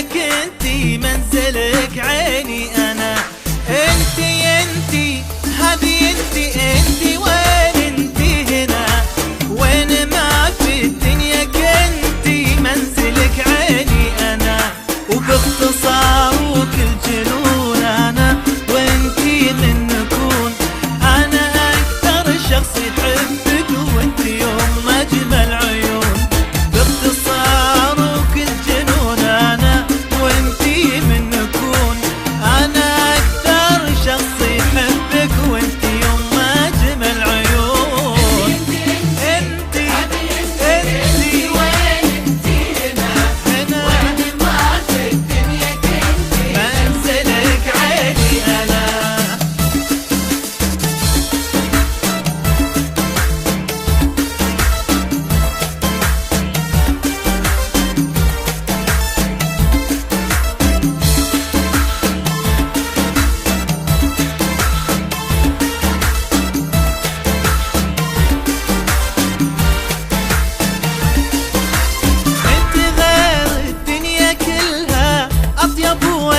منك انتي منزلك عيني انا. انتي هذي انتي وين انتي هنا وين ما في الدنيا كنتي منزلك عيني انا. وباختصار وكل جنون انا وانتي من نكون انا اكثر شخص يحبك وانتي يوم اجمل عيون. باختصار وكل جنون انا وانتي من نكون انا اكثر شخص يحبك وانتي يوم اجمل عيون. انتي وين انتي هنا وين ما في الدنيا كنتي منزلك عيني انا.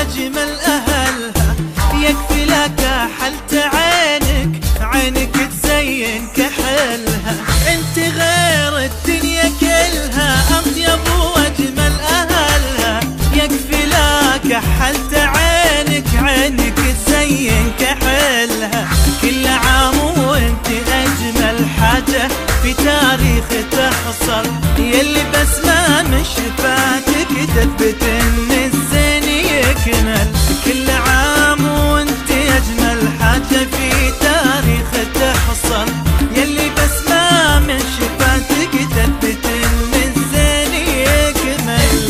أجمل أهلها يكفي لك حلت عينك تزين كحلها. انت غير الدنيا كلها أطيب وأجمل أهلها يكفي لك حلت عينك تزين كحلها. كل عام وانت أجمل حاجة في تاريخ تحصل يلي بسمة من شفاتك تثبت ان الزين يكمل. كل عام وانت اجمل حاجة في تاريخ تحصل يلي بسمة من شفاتك تثبت ان الزين يكمل.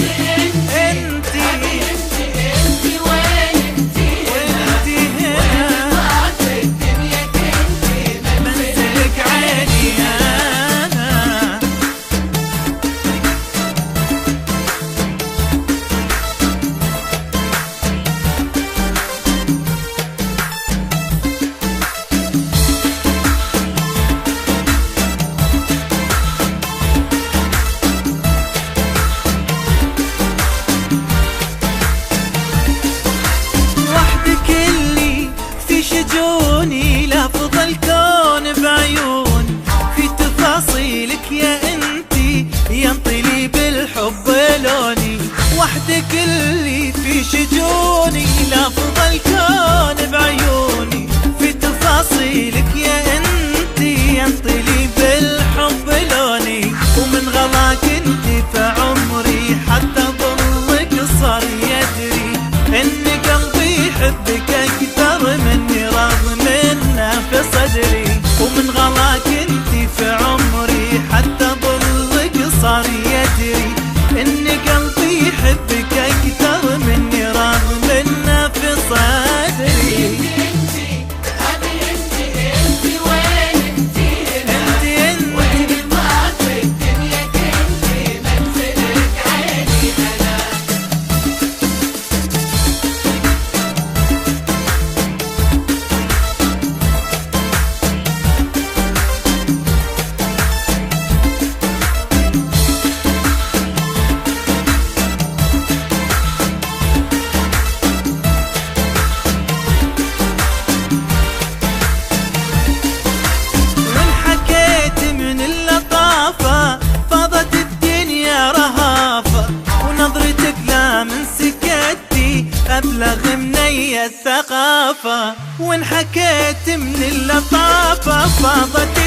انتي وين انتي هنا ما في الدنيا كنتي منزلك عيني انا. شجوني لفظ الكون بعيون في تفاصيلك يا انتي ينطلي بالحب لوني. وحدك اللي في شجوني لفظ الكون بعيوني في تفاصيلك يا انتي ينطلي بالحب لوني. ومن غلاك انتي فعمري حتى ظلك صار يدري ان قلبي يحبك اكثر مني رغم انه في صدري. ومن غلاك انتي في عمري حتى ظلك صار يدري ان قلبي يحبك اكثر مني رغم انه في صدري. انتي وين انتي هنا وين ما في الدنيا كنتي منزلك عيني انا. فاضت الدنيا رهافة ونظرتك لا من سكتي أبلغ من الثقافة. وانحكيت من اللطافة فاضت